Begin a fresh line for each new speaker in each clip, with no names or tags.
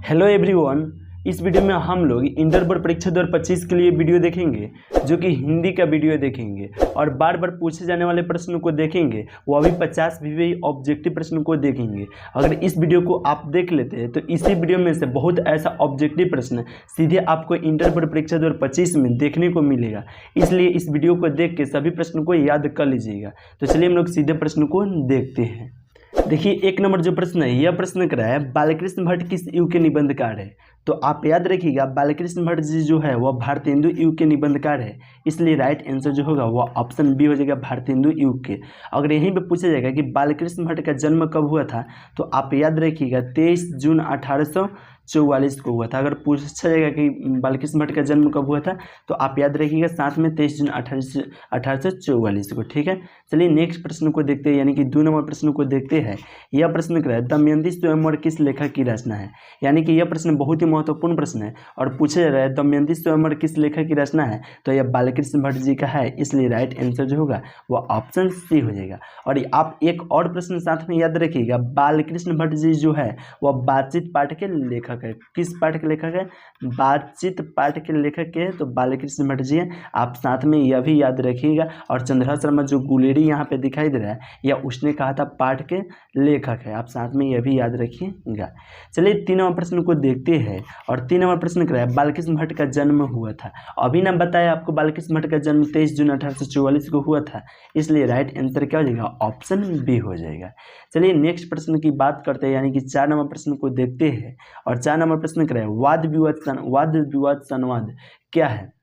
Hello everyone. इस video में हम लोग इंटर बोर्ड परीक्षा 2025 के लिए वीडियो देखेंगे, जो कि हिंदी का वीडियो देखेंगे और बार बार पूछे जाने वाले प्रश्नों को देखेंगे। वो अभी 50 भी ऑब्जेक्टिव प्रश्नों को देखेंगे। अगर इस वीडियो को आप देख लेते हैं तो इसी वीडियो में से बहुत ऐसा ऑब्जेक्टिव प्रश्न सीधे आपको इंटर बोर्ड परीक्षा 2025 में देखने को मिलेगा। इसलिए इस वीडियो को देख के सभी प्रश्नों को याद कर लीजिएगा। तो चलिए हम लोग सीधे प्रश्न को देखते हैं। देखिए, एक नंबर जो प्रश्न है, यह प्रश्न कर रहा है बालकृष्ण भट्ट किस युग के निबंधकार है। तो आप याद रखिएगा, बालकृष्ण भट्ट जी जो है वह भारतेंदु युग के निबंधकार है। इसलिए राइट आंसर जो होगा वह ऑप्शन बी हो जाएगा, भारतेंदु युग के। अगर यहीं पे पूछा जाएगा कि बालकृष्ण भट्ट का जन्म कब हुआ था, तो आप याद रखिएगा 23 जून 1844 को हुआ था। अगर पूछा जाएगा कि बालकृष्ण भट्ट का जन्म कब हुआ था, तो आप याद रखिएगा साथ में 23 जून 1844 को। ठीक है, चलिए नेक्स्ट प्रश्न को देखते हैं, यानी कि 2 नंबर प्रश्न को देखते हैं। यह प्रश्न क्या है, दमयंती स्वयंवर किस लेखक की रचना है। यानी कि यह प्रश्न बहुत ही महत्वपूर्ण प्रश्न है और पूछा जा रहा है दमयंती स्वयंवर किस लेखक की रचना है, तो यह बालकृष्ण भट्ट जी का है। इसलिए राइट आंसर जो होगा वह ऑप्शन सी हो जाएगा। और आप एक और प्रश्न साथ में याद रखिएगा, बालकृष्ण भट्ट जी जो है वह बातचीत पाठ के लेखक है। किस पाठ के लेखक है, बातचीत पाठ के लेखक के हैं, तो बालकृष्ण भट्ट जी हैं। आप साथ में यह भी याद रखिएगा। और चंद्रहास शर्मा जो गुलेरी यहाँ पे दिखाई दे रहा है, या उसने कहा था पाठ के लेखक है। आप साथ में यह भी याद रखिएगा। चलिए 3 नंबर प्रश्न को देखते हैं। और 3 नंबर प्रश्न क्या है, बालकृष्ण भट्ट का जन्म हुआ था। अभी ना बताया आपको, बालकृष्ण भट्ट का जन्म 23 जून 1844 को हुआ था। इसलिए राइट आंसर क्या हो जाएगा, ऑप्शन बी हो जाएगा। चलिए नेक्स्ट प्रश्न की बात करते हैं, यानी कि 4 नंबर प्रश्न को देखते हैं। और 4 नंबर प्रश्न क्या है, वाद विवाद संवाद क्या है।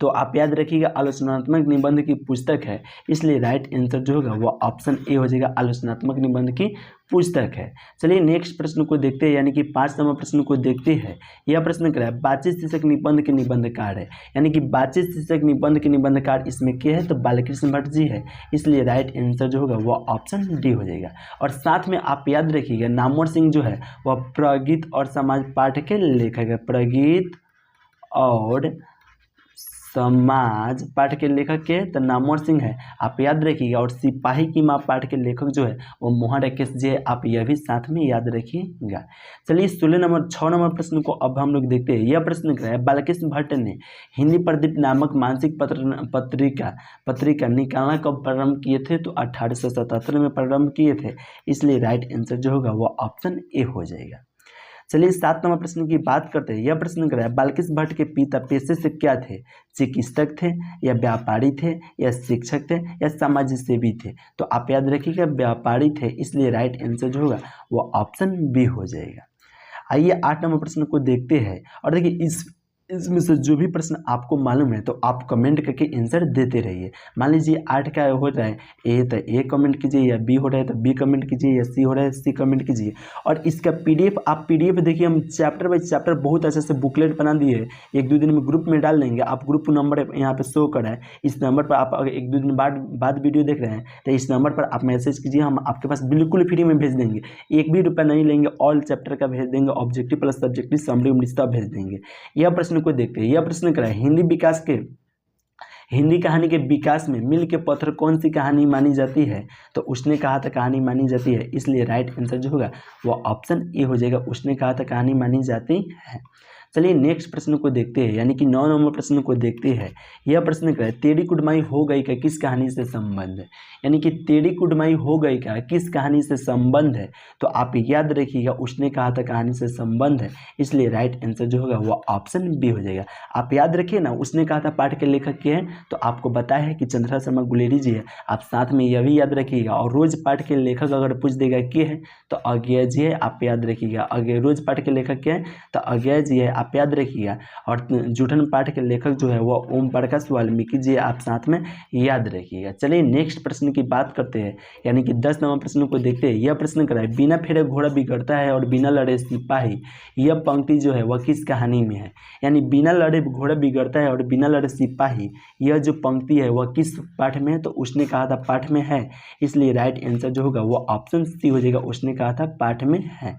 तो आप याद रखिएगा आलोचनात्मक निबंध की पुस्तक है। इसलिए राइट आंसर जो होगा वो ऑप्शन ए हो जाएगा, आलोचनात्मक निबंध की पुस्तक है। चलिए नेक्स्ट प्रश्न को देखते हैं, यानी कि 5 नंबर प्रश्न को देखते हैं। यह प्रश्न क्या है, बातचीत शीर्षक निबंध के निबंधकार है। यानी कि बातचीत शीर्षक निबंध के निबंधकार इसमें क्या है, तो बालकृष्ण भट्ट जी है। इसलिए राइट आंसर जो होगा वह ऑप्शन डी हो जाएगा। और साथ में आप याद रखिएगा नामवर सिंह जो है वह प्रगीत और समाज पाठ के लेखक है। प्रगीत और समाज पाठ के लेखक के तो नामवर सिंह है, आप याद रखिएगा। और सिपाही की माँ पाठ के लेखक जो है वो मोहन राकेश जी है। आप यह भी साथ में याद रखिएगा। चलिए 6 नंबर प्रश्न को अब हम लोग देखते हैं। यह प्रश्न क्या है, बालकृष्ण भट्ट ने हिंदी प्रदीप नामक मासिक पत्रिका निकालना कब प्रारंभ किए थे, तो 1877 में प्रारंभ किए थे। इसलिए राइट आंसर जो होगा वो ऑप्शन ए हो जाएगा। चलिए 7 नंबर प्रश्न की बात करते हैं। यह प्रश्न क्या है, बालकृष्ण भट्ट के पिता पेशे से क्या थे, चिकित्सक थे या व्यापारी थे या शिक्षक थे या समाज सेवी थे। तो आप याद रखिएगा व्यापारी थे। इसलिए राइट आंसर जो होगा वो ऑप्शन बी हो जाएगा। आइए 8 नंबर प्रश्न को देखते हैं। और देखिए इसमें से जो भी प्रश्न आपको मालूम है तो आप कमेंट करके आंसर देते रहिए। मान लीजिए 8 का हो रहा है ए, तो ए कमेंट कीजिए, या बी हो रहा है तो बी कमेंट कीजिए, या सी हो रहा है सी कमेंट कीजिए। और इसका पीडीएफ आप पीडीएफ देखिए, हम चैप्टर बाई चैप्टर बहुत अच्छे से बुकलेट बना दिए है। 1-2 दिन में ग्रुप में डाल देंगे। आप ग्रुप नंबर यहाँ पे शो कर रहा है, इस नंबर पर आप अगर 1-2 दिन बाद वीडियो देख रहे हैं तो इस नंबर पर आप मैसेज कीजिए, हम आपके पास बिल्कुल फ्री में भेज देंगे। 1 भी रुपया नहीं लेंगे, ऑल चैप्टर का भेज देंगे, ऑब्जेक्टिव प्लस सब्जेक्टिव समरी सब भेज देंगे। यह प्रश्न को देखते हैं। यह प्रश्न क्या है, हिंदी कहानी के विकास में मिल के पत्थर कौन सी कहानी मानी जाती है, तो उसने कहा था कहानी मानी जाती है। इसलिए राइट आंसर जो होगा वो ऑप्शन ए हो जाएगा, उसने कहा था कहानी मानी जाती है। चलिए नेक्स्ट प्रश्न को देखते हैं, यानी कि 9 नंबर प्रश्न को देखते हैं। यह प्रश्न क्या है, तेरी कुटमाई हो गई का किस कहानी से संबंध है। यानी कि तेरी कुटमाई हो गई का किस कहानी से संबंध है, तो आप याद रखिएगा उसने कहा था कहानी से संबंध है। इसलिए राइट आंसर जो होगा वो ऑप्शन बी हो जाएगा। आप याद रखिए ना, उसने कहा था पाठ के लेखक के हैं, तो आपको बताया है कि चंद्रहास शर्मा गुलेरी जी है। आप साथ में यह भी याद रखिएगा। और रोज पाठ के लेखक अगर पूछ देगा के है तो अज्ञेय जी है, आप याद रखिएगा। अज्ञेय रोज पाठ के लेखक के हैं तो अज्ञेय जी है, आप याद रखिएगा। और जूठन पाठ के लेखक जो है वो ओम प्रकाश वाल्मीकि जी, आप साथ में याद रखिएगा। चलिए नेक्स्ट प्रश्न की बात करते हैं, यानी कि 10 नंबर प्रश्न को देखते हैं। यह प्रश्न क्या है, बिना फेरे घोड़ा बिगड़ता है और बिना लड़े सिपाही, यह पंक्ति जो है वह किस कहानी में है। यानी बिना लड़े घोड़ा बिगड़ता है और बिना लड़े सिपाही, यह जो पंक्ति है वह किस पाठ में है, तो उसने कहा था पाठ में है। इसलिए राइट आंसर जो होगा वो ऑप्शन सी हो जाएगा, उसने कहा था पाठ में है।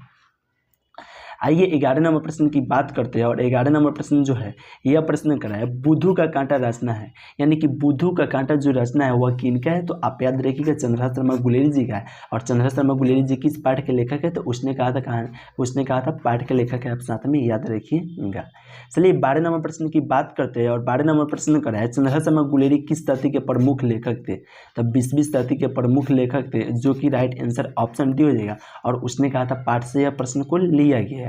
आइए 11 नंबर प्रश्न की बात करते हैं। और 11 नंबर प्रश्न जो है यह प्रश्न करा है बुद्धू का कांटा रचना है, यानी कि बुद्धू का कांटा जो रचना है वह किनका है? तो आप याद रखिएगा चंद्रहास शर्मा गुलेरी जी का है। और चंद्रहास शर्मा गुलेरी जी किस पाठ के लेखक है? तो उसने कहा था पाठ के लेखक है, आप साथ में याद रखिएगा। चलिए 12 नंबर प्रश्न की बात करते हैं। और 12 नंबर प्रश्न करा है चंद्रहास शर्मा गुलेरी किस शताब्दी के प्रमुख लेखक थे? तो 20वीं शताब्दी के प्रमुख लेखक थे, जो कि राइट आंसर ऑप्शन डी हो जाएगा। और उसने कहा था पाठ से यह प्रश्न को लिया गया है।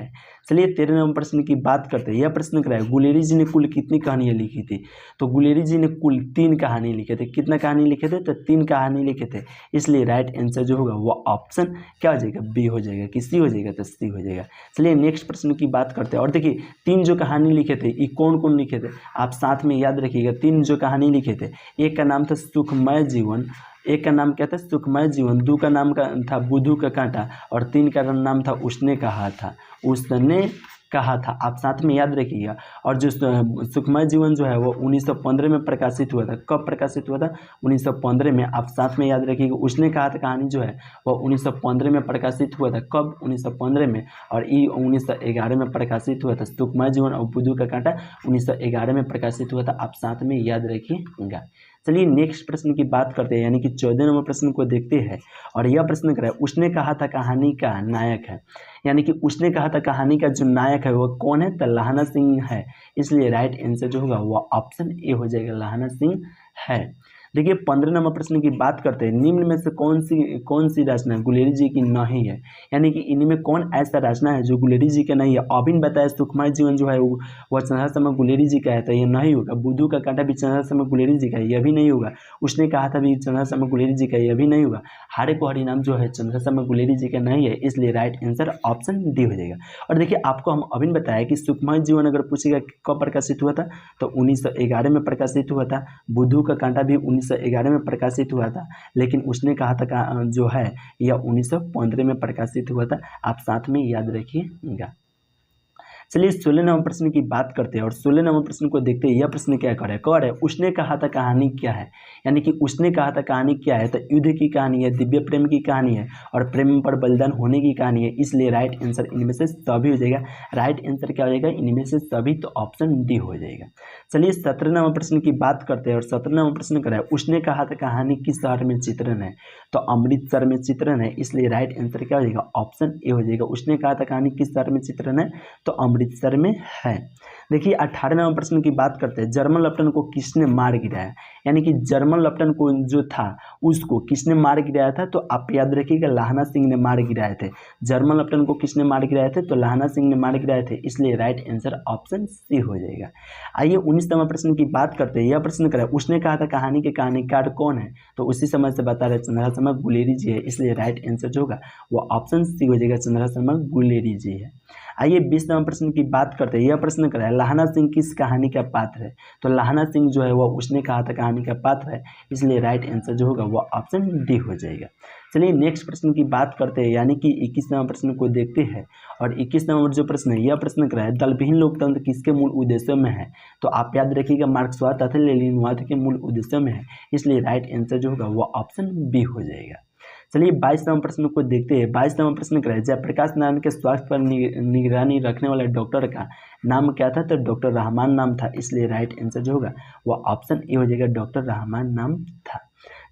चलिए 13 नंबर प्रश्न की बात करते हैं। यह प्रश्न कराया गुलेरी जी ने कुल कितनी कहानियां लिखी थी? तो गुलेरी जी ने कुल 3 कहानी लिखे थे। कितना कहानी लिखे थे? तो 3 कहानी लिखे थे। इसलिए राइट आंसर जो होगा वो ऑप्शन क्या हो जाएगा? बी हो जाएगा। किसी हो जाएगा? तो सी हो जाएगा। चलिए नेक्स्ट प्रश्न की बात करते हैं। और देखिए 3 जो कहानी लिखे थे ये कौन कौन लिखे थे? आप साथ में याद रखिएगा। 3 जो कहानी लिखे थे, एक का नाम था सुखमय जीवन, एक का नाम क्या था? सुखमय जीवन, 2 का नाम का था बुद्धू का कांटा, और 3 का नाम था उसने कहा था। आप साथ में याद रखिएगा। और जो सुखमय जीवन जो है वो 1915 में प्रकाशित हुआ था। कब प्रकाशित हुआ था? 1915 में। आप साथ में याद रखिएगा। उसने कहा था कहानी जो है वो 1915 में प्रकाशित हुआ था। कब? 1915 में। और ये 1911 में प्रकाशित हुआ था। सुखमय जीवन और बुद्धू का कांटा 1911 में प्रकाशित हुआ था। आप साथ में याद रखिएगा। चलिए नेक्स्ट प्रश्न की बात करते हैं, यानी कि 14 नंबर प्रश्न को देखते हैं। और यह प्रश्न क्या है? उसने कहा था कहानी का नायक है, यानी कि उसने कहा था कहानी का जो नायक है वो कौन है? तो लहाना सिंह है। इसलिए राइट आंसर जो होगा वो ऑप्शन ए हो जाएगा, लहाना सिंह है। देखिए 15 नंबर प्रश्न की बात करते हैं। निम्न में से कौन सी रचना गुलेरी जी की नहीं है? यानी कि इनमें कौन ऐसा रचना है जो गुलेरी जी का नहीं है? अभी बताया सुखमय जीवन जो है वह चंद्रहास शर्मा गुलेरी जी का है, तो ये नहीं होगा। बुद्धू का कांटा भी चंद्रहास शर्मा गुलेरी जी का है, यह भी नहीं होगा। उसने कहा था भी चंद्रहास शर्मा गुलेरी जी का, यह भी नहीं होगा। हारे को हरिनाम जो है चंद्रहास शर्मा गुलेरी जी का नहीं है, इसलिए राइट आंसर ऑप्शन डी हो जाएगा। और देखिए आपको हम अभी बताया कि सुखमय जीवन अगर पूछेगा कब प्रकाशित हुआ था, तो 1911 में प्रकाशित हुआ था। बुद्धू का कांटा भी 1911 में प्रकाशित हुआ था, लेकिन उसने कहा था जो है यह 1915 में प्रकाशित हुआ था। आप साथ में याद रखिएगा। चलिए 16 नंबर प्रश्न की बात करते हैं। और 16 नंबर प्रश्न को देखते हैं। यह प्रश्न क्या कर है? उसने कहा था कहानी क्या है? यानी कि उसने कहा था कहानी क्या है? तो युद्ध की कहानी है, दिव्य प्रेम की कहानी है, और प्रेम पर बलिदान होने की कहानी है। इसलिए राइट आंसर इनमें से सभी हो जाएगा। राइट आंसर क्या हो जाएगा? इनमें से सभी, तो ऑप्शन डी हो जाएगा। चलिए 17 नंबर प्रश्न की बात करते हैं। और 17 नंबर प्रश्न क्या है? उसने कहा था कहानी किस शहर में चित्रण है? तो अमृतसर में चित्रण है। इसलिए राइट आंसर क्या हो जाएगा? ऑप्शन ए हो जाएगा। उसने कहा था कहानी किस शहर में चित्रण है? तो अमृतसर में है। देखिए 18 नंबर प्रश्न की बात करते हैं। जर्मन लेफ्टन को किसने मार गिराया? यानी कि जर्मन लेफ्टन को जो था उसको किसने मार गिराया था? तो आप याद रखिएगा लहाना सिंह ने मार गिराए थे। जर्मन लेफ्टन को किसने मार गिराए थे? तो लहाना सिंह ने मार गिराए थे। इसलिए राइट आंसर ऑप्शन सी हो जाएगा। आइए 19 नंबर प्रश्न की बात करते हैं। यह प्रश्न करें उसने कहा था कहानी के कहानीकार कौन है? तो उसी समय से बता रहे चंद्रहास शर्मा गुलेरी जी है। इसलिए राइट आंसर जो होगा वो ऑप्शन सी हो जाएगा, चंद्रहास शर्मा गुलेरी जी है। आइए 20 नंबर प्रश्न की बात करते हैं। यह प्रश्न कर रहा है लहाना सिंह किस कहानी का पात्र है? तो लहाना सिंह जो है वह उसने कहा था कहानी का पात्र है। इसलिए राइट आंसर जो होगा वह ऑप्शन डी हो जाएगा। चलिए नेक्स्ट प्रश्न की बात करते हैं, यानी कि 21 नंबर प्रश्न को देखते हैं। और 21 नंबर जो प्रश्न है यह प्रश्न कर रहा है दलविहीन लोकतंत्र किसके मूल उद्देश्यों में है? तो आप याद रखिएगा मार्क्सवाद तथा लेनिनवाद के मूल उद्देश्यों में है। इसलिए राइट आंसर जो होगा वह ऑप्शन बी हो जाएगा। चलिए 22 नंबर प्रश्न को देखते हैं। 22 नंबर प्रश्न क्या है? जयप्रकाश नारायण के स्वास्थ्य पर निगरानी रखने वाले डॉक्टर का नाम क्या था? तो डॉक्टर रहमान नाम था। इसलिए राइट आंसर जो होगा वह ऑप्शन ए हो जाएगा, डॉक्टर रहमान नाम था।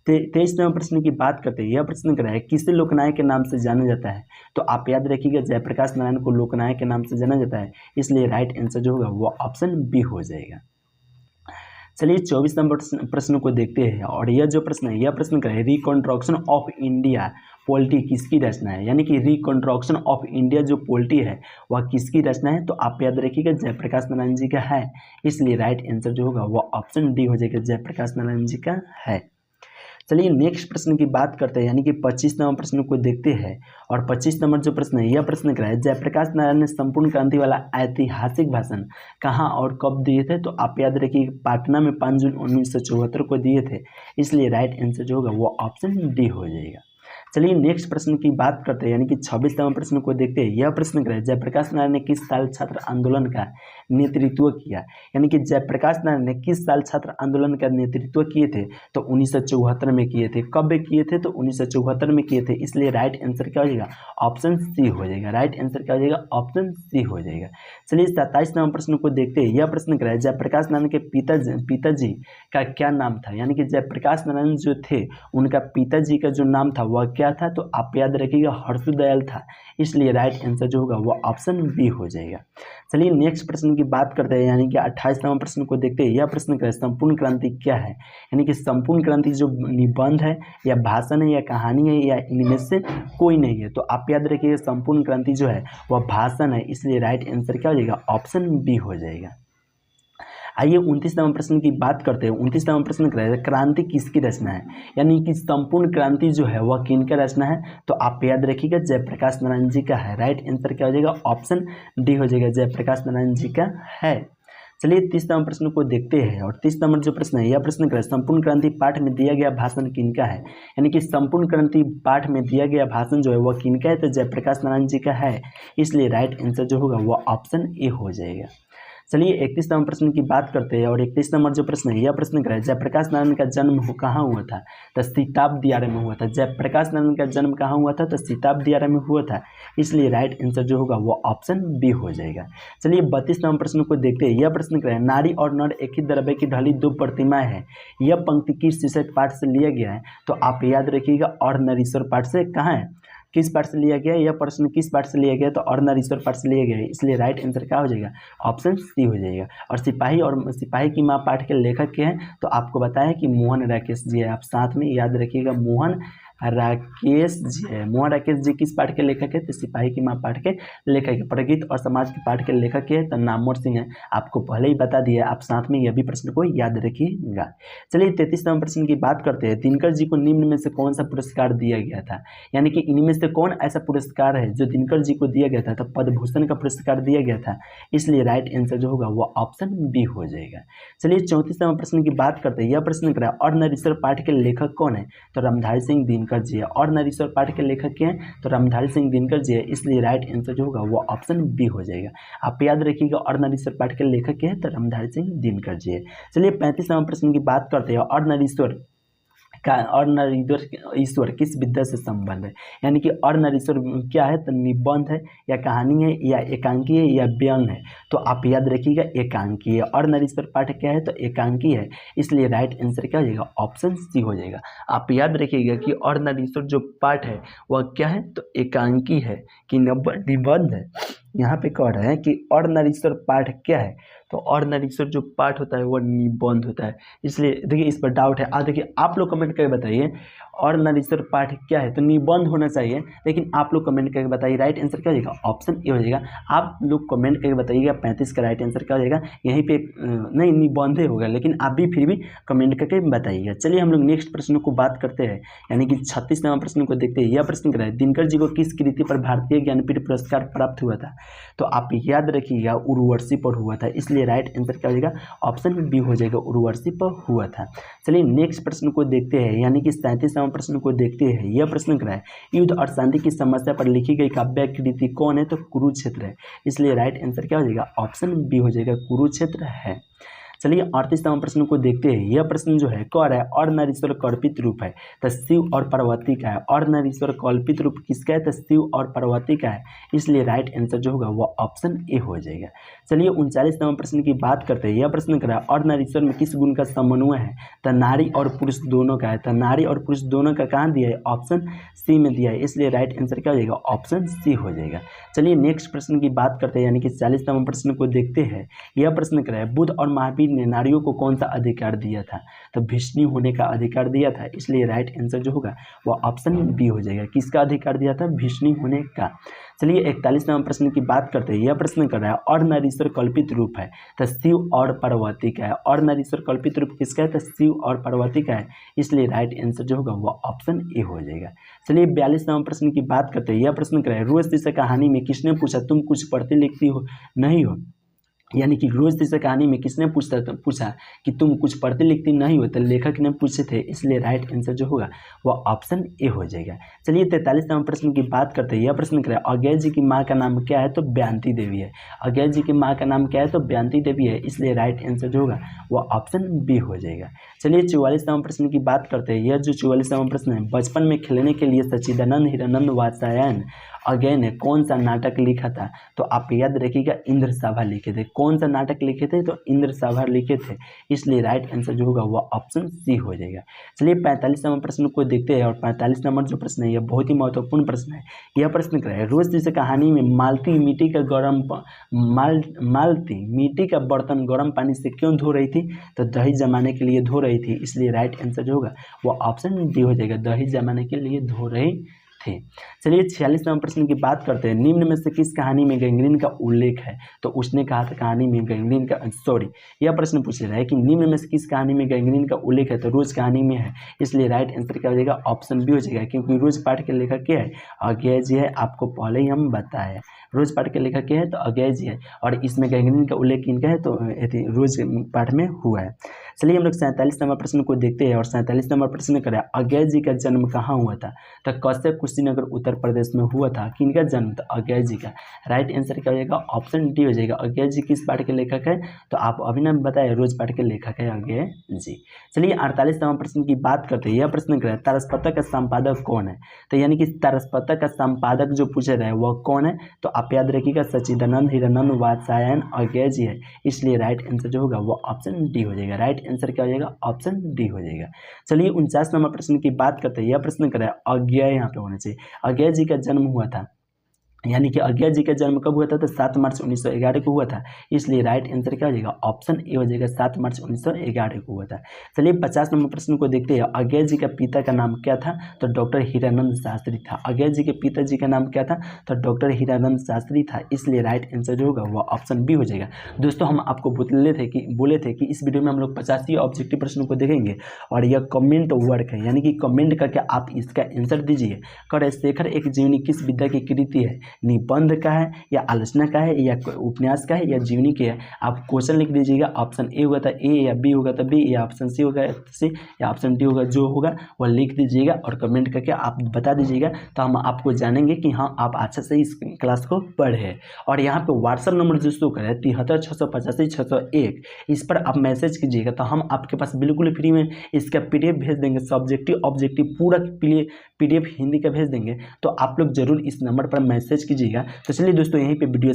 23 नंबर प्रश्न की बात करते हैं। यह प्रश्न क्या है? किसे लोकनायक के नाम से जाना जाता है? तो आप याद रखिएगा जयप्रकाश नारायण को लोकनायक के नाम से जाना जाता है। इसलिए राइट आंसर जो होगा वह ऑप्शन बी हो जाएगा। चलिए 24 नंबर प्रश्न को देखते हैं। और यह जो प्रश्न है यह प्रश्न क्या है? रिकॉन्स्ट्रक्शन ऑफ इंडिया पॉलिटी किसकी रचना है? यानी कि रिकॉन्स्ट्रक्शन ऑफ इंडिया जो पॉलिटी है वह किसकी रचना है? तो आप याद रखिएगा जयप्रकाश नारायण जी का है। इसलिए राइट आंसर जो होगा वह ऑप्शन डी हो जाएगा, जयप्रकाश नारायण जी का है। चलिए नेक्स्ट प्रश्न की बात करते हैं, यानी कि 25 नंबर प्रश्न को देखते हैं। और 25 नंबर जो प्रश्न है यह प्रश्न क्या है? जयप्रकाश नारायण ने संपूर्ण क्रांति वाला ऐतिहासिक भाषण कहाँ और कब दिए थे? तो आप याद रखिए पटना में 5 जून 1974 को दिए थे। इसलिए राइट आंसर जो होगा वो ऑप्शन डी हो जाएगा। चलिए नेक्स्ट प्रश्न की बात करते हैं, यानी कि 26वां प्रश्न को देखते हैं। यह प्रश्न क्या है, जयप्रकाश नारायण ने किस साल छात्र आंदोलन का नेतृत्व किया? यानी कि जयप्रकाश नारायण ने किस साल छात्र आंदोलन का नेतृत्व किए थे? तो 1974 में किए थे। कब किए थे? तो 1974 में किए थे। इसलिए राइट आंसर क्या हो जाएगा? ऑप्शन सी हो जाएगा। राइट आंसर क्या हो जाएगा? ऑप्शन सी हो जाएगा। चलिए 27वां प्रश्न को देखते हैं। यह प्रश्न क्या है, जयप्रकाश नारायण के पिताजी का क्या नाम था? यानी कि जयप्रकाश नारायण जो थे उनका पिताजी का जो नाम था वह क्या था? तो आप याद रखिएगा हर्षदयाल था। इसलिए राइट आंसर जो होगा वो ऑप्शन बी हो जाएगा। चलिए नेक्स्ट प्रश्न की बात करते हैं, यानी कि 28वां प्रश्न को देखते हैं। यह प्रश्न क्या है, संपूर्ण क्रांति क्या है? यानी कि संपूर्ण क्रांति जो निबंध है या भाषण है या कहानी है या इनमें से कोई नहीं है। तो आप याद रखिएगा संपूर्ण क्रांति जो है वह भाषण है। इसलिए राइट आंसर क्या हो जाएगा? ऑप्शन बी हो जाएगा। आइए 29वां प्रश्न की बात करते हैं। 29वां प्रश्न क्या है, क्रांति किसकी रचना है? यानी कि संपूर्ण क्रांति जो है वह किनका रचना है? तो आप याद रखिएगा जयप्रकाश नारायण जी का है। राइट आंसर क्या हो जाएगा? ऑप्शन डी हो जाएगा, जयप्रकाश नारायण जी का है। चलिए 30वां प्रश्न को देखते हैं। और 30 नंबर जो प्रश्न है, यह प्रश्न क्या है, संपूर्ण क्रांति पाठ में दिया गया भाषण किनका है? यानी कि संपूर्ण क्रांति पाठ में दिया गया भाषण जो है वह किनका है? तो जयप्रकाश नारायण जी का है। इसलिए राइट आंसर जो होगा वह ऑप्शन ए हो जाएगा। चलिए 31वां प्रश्न की बात करते हैं। और 31 नंबर जो प्रश्न है, यह प्रश्न क्या है, जयप्रकाश नारायण का जन्म कहाँ हुआ था? तो सीताब दियारे में हुआ था। जयप्रकाश नारायण का जन्म कहाँ हुआ था? तो सीताब दियारे में हुआ था। इसलिए राइट आंसर जो होगा वो ऑप्शन बी हो जाएगा। चलिए 32वां प्रश्न को देखते हैं। यह प्रश्न क्या है, नारी और नर एक ही द्रव्य की ढली दो प्रतिमाएं हैं। यह पंक्ति किस शीर्षक पाठ से लिया गया है? तो आप याद रखिएगा अर्धनारीश्वर पाठ से। कहाँ है, किस पाठ से लिया गया? यह प्रश्न किस पाठ से लिया गया? तो अर्धनारीश्वर पाठ से लिया गया है। इसलिए राइट आंसर क्या हो जाएगा? ऑप्शन सी हो जाएगा। और सिपाही की माँ पाठ के लेखक के हैं तो आपको बताया कि मोहन राकेश जी है। आप साथ में याद रखिएगा मोहन राकेश जी है। मोहन राकेश जी किस पाठ के लेखक है? तो सिपाही की माँ पाठ के लेखक है। प्रगीत और समाज के पाठ के लेखक है तो नामवर सिंह है। आपको पहले ही बता दिया, आप साथ में यह भी प्रश्न को याद रखिएगा। चलिए 33वां प्रश्न की बात करते हैं। दिनकर जी को निम्न में से कौन सा पुरस्कार दिया गया था? यानी कि इनमें से कौन ऐसा पुरस्कार है जो दिनकर जी को दिया गया था? तो पद्म भूषण का पुरस्कार दिया गया था। इसलिए राइट आंसर जो होगा वो ऑप्शन बी हो जाएगा। चलिए 34वां प्रश्न की बात करते हैं। यह प्रश्न क्या है, अर्धनारीश्वर पाठ के लेखक कौन है? तो रामधारी सिंह दिनकर जी है। अर्धनारीश्वर पाठ के लेखक क्या हैं? तो रामधारी सिंह दिनकर जी है। इसलिए राइट आंसर जो होगा वो ऑप्शन बी हो जाएगा। आप याद रखिएगा अर्धनारीश्वर पाठ के लेखक क्या है? तो रामधारी सिंह दिनकर जी है। चलिए 35वां प्रश्न की बात करते हैं। अर्धनारीश्वर का ईश्वर किस विद्या से संबंध है? यानी कि अर्धनारीश्वर क्या है? तो निबंध है या कहानी है या एकांकी है या व्यंग है? तो आप याद रखिएगा एकांकी है। अर्धनारीश्वर पाठ क्या है? तो एकांकी है। इसलिए राइट आंसर क्या हो जाएगा? ऑप्शन सी हो जाएगा। आप याद रखिएगा कि अर्धनारीश्वर जो पाठ है वह क्या है? तो एकांकी है कि निबंध है। यहाँ पे कह रहे हैं कि अर्धनारीश्वर पाठ क्या है? तो अर्धनारीश्वर जो पाठ होता है वह निबंध होता है। इसलिए देखिए इस पर डाउट है। देखिए आप लोग कमेंट करके बताइए अर्धनारीश्वर पाठ क्या है? तो निबंध होना चाहिए, लेकिन आप लोग कमेंट करके बताइए राइट आंसर क्या हो जाएगा? ऑप्शन ए हो जाएगा। आप लोग कमेंट करके बताइएगा 35 का राइट आंसर क्या हो जाएगा? यहीं पे नहीं निबंध होगा, लेकिन आप भी फिर भी कमेंट करके बताइएगा। चलिए हम लोग नेक्स्ट प्रश्न को बात करते हैं, यानी कि 36वां प्रश्न को देखते हैं। यह प्रश्न क्या है, दिनकर जी को किस कृति पर भारतीय ज्ञानपीठ पुरस्कार प्राप्त हुआ था? तो आप याद रखिएगा उर्वशी पर हुआ था। इसलिए राइट आंसर क्या हो जाएगा? ऑप्शन बी हो जाएगा, उर्वशी पर हुआ था। चलिए नेक्स्ट प्रश्न को देखते हैं, यानी कि 37वां प्रश्न को देखते हैं। यह प्रश्न क्या है, युद्ध और शांति की समस्या पर लिखी गई काव्य कृति कौन है? तो कुरुक्षेत्र है। इसलिए राइट आंसर क्या हो जाएगा? ऑप्शन बी हो जाएगा, कुरुक्षेत्र है। चलिए 38वां प्रश्न को देखते हैं। यह प्रश्न जो है कौन है, अर्धनारीश्वर कल्पित रूप है तो शिव और पार्वती का है। अर्धनारीश्वर कल्पित रूप किसका है? तो शिव और पार्वती का है। इसलिए राइट आंसर जो होगा वह ऑप्शन ए हो जाएगा। चलिए 39वां प्रश्न की बात करते हैं। यह प्रश्न क्या है, अर्धनारीश्वर में किस गुण का समन्वय है? तो नारी और पुरुष दोनों का है। तो नारी और पुरुष दोनों का कहाँ दिया है? ऑप्शन सी में दिया है। इसलिए राइट आंसर क्या हो जाएगा? ऑप्शन सी हो जाएगा। चलिए नेक्स्ट प्रश्न की बात करते हैं, यानी कि 40वां प्रश्न को देखते हैं। यह प्रश्न क्या है, बुद्ध और महावीर ने नारियों को कौन सा अधिकार दिया था? तो भिक्षुणी होने का अधिकार दिया था। इसलिए राइट आंसर जो होगा वह ऑप्शन बी हो जाएगा। किसका अधिकार दिया था? भिक्षुणी होने का। चलिए 41वां प्रश्न की बात करते हैं। यह प्रश्न कर रहा है अर्धनारीश्वर कल्पित रूप है तो शिव और पार्वती का है। अर्धनारीश्वर कल्पित रूप किसका है? तो शिव और पार्वती का है। इसलिए राइट आंसर जो होगा वह ऑप्शन ए हो जाएगा। चलिए 42वां प्रश्न की बात करते हैं। यह प्रश्न कर रहा है रोज शीर्षक कहानी में किसने पूछा तुम कुछ पढ़ती लिखती हो नहीं हो? यानी कि रोज तीसरा कहानी में किसने पूछा कि तुम कुछ पढ़ते लिखती नहीं हो, तो लेखक ने पूछे थे, इसलिए राइट आंसर जो होगा वह ऑप्शन ए हो जाएगा। चलिए 43 नंबर प्रश्न की बात करते हैं। यह प्रश्न करें अज्ञेय जी की माँ का नाम क्या है, तो बयान्ती देवी है। अज्ञेय जी की माँ का नाम क्या है, तो बयान्ती देवी है, इसलिए राइट आंसर जो होगा वह ऑप्शन बी हो जाएगा। चलिए 44 नंबर प्रश्न की बात करते हैं। यह जो 44 नंबर प्रश्न है, बचपन में खेलने के लिए सच्चिदानंद हिरानंद वात्स्यायन अज्ञेय ने कौन सा नाटक लिखा था, तो आप याद रखिएगा इंद्र सभा लिखे थे। कौन सा नाटक लिखे थे, तो इंद्र सभा लिखे थे, इसलिए राइट आंसर जो होगा वह ऑप्शन सी हो जाएगा। चलिए 45 नंबर प्रश्न को देखते हैं, और 45 नंबर जो प्रश्न है यह बहुत ही महत्वपूर्ण प्रश्न है। यह प्रश्न क्या है, रोज जैसे कहानी में मालती मिट्टी का बर्तन गर्म पानी से क्यों धो रही थी, तो दही जमाने के लिए धो रही थी, इसलिए राइट आंसर जो होगा वह ऑप्शन डी हो जाएगा, दही जमाने के लिए धो रही थे। चलिए 46 नंबर प्रश्न की बात करते हैं। निम्न में से किस कहानी में गैंग्रीन का उल्लेख है, तो उसने कहा था कहानी में गैंग्रीन का यह प्रश्न पूछ रहा है कि निम्न में से किस कहानी में गैंग्रीन का उल्लेख है, तो रोज कहानी में है, इसलिए राइट आंसर क्या हो जाएगा, ऑप्शन बी हो जाएगा, क्योंकि रोज पाठ के लेखक क्या है, अज्ञेय जी है। आपको पहले ही हम बताए रोज पाठ के लेखक क्या है, तो अज्ञेय जी है, और इसमें गैंग्रीन का उल्लेख किनका है, तो रोज पाठ में हुआ है। चलिए हम लोग 47 नंबर प्रश्न को देखते हैं, और 47 नंबर प्रश्न करें अज्ञेय जी का जन्म कहाँ हुआ था, तो कश्यप कुशीनगर उत्तर प्रदेश में हुआ था। किनका जन्म, तो अज्ञेय जी का। राइट आंसर क्या हो जाएगा, ऑप्शन डी हो जाएगा। अज्ञेय जी किस पाठ के लेखक है, तो आप अभी ना बताए रोज पाठ के लेखक है अज्ञेय जी। चलिए 48 नंबर प्रश्न की बात करते हैं। यह प्रश्न करें तारसपत्र का संपादक कौन है, तो यानी कि तारसपत्र का संपादक जो पूछा रहा है वह कौन है, तो आप याद रखिएगा सच्चिदानंद हिरानंद वात्स्यायन अज्ञेय जी है, इसलिए राइट आंसर जो होगा वो ऑप्शन डी हो जाएगा। राइट आंसर क्या हो जाएगा, ऑप्शन डी हो जाएगा। चलिए 49 नंबर प्रश्न की बात करते हैं। यह प्रश्न करें अज्ञेय यहाँ पे होना चाहिए, अज्ञेय जी का जन्म हुआ था, यानी कि अज्ञेय जी का जन्म कब हुआ था, तो 7 मार्च 1911 को हुआ था, इसलिए राइट आंसर क्या हो जाएगा, ऑप्शन ए हो जाएगा, 7 मार्च 1911 को हुआ था। चलिए 50 नंबर प्रश्न को देखते हैं। अज्ञेय जी का पिता का नाम क्या था, तो डॉक्टर हीरानंद शास्त्री था। अज्ञेय जी के पिताजी का नाम क्या था, तो डॉक्टर हीरानंद शास्त्री था, इसलिए राइट आंसर जो होगा वह ऑप्शन बी हो जाएगा। दोस्तों हम आपको बोले थे कि इस वीडियो में हम लोग 50 ही ऑब्जेक्टिव प्रश्नों को देखेंगे, और यह कमेंट वर्क है, यानी कि कमेंट करके आप इसका आंसर दीजिए। कर शेखर एक जीवनी किस विद्या की कृति है, निबंध का है, या आलोचना का है, या उपन्यास का है, या जीवनी के है। आप क्वेश्चन लिख दीजिएगा, ऑप्शन ए होगा तो ए, या बी होगा तो बी, या ऑप्शन सी होगा सी, या ऑप्शन डी होगा, जो होगा वह लिख दीजिएगा और कमेंट करके आप बता दीजिएगा, तो हम आपको जानेंगे कि हाँ आप अच्छा से इस क्लास को पढ़े। और यहाँ पे व्हाट्सअप नंबर जो शो कर है 73 685 601, इस पर आप मैसेज कीजिएगा, तो हम आपके पास बिल्कुल फ्री में इसका PDF भेज देंगे, सब्जेक्टिव ऑब्जेक्टिव पूरा PDF हिंदी का भेज देंगे, तो आप लोग जरूर इस नंबर पर मैसेज कीजिएगा। तो चलिए दोस्तों यहीं पे वीडियो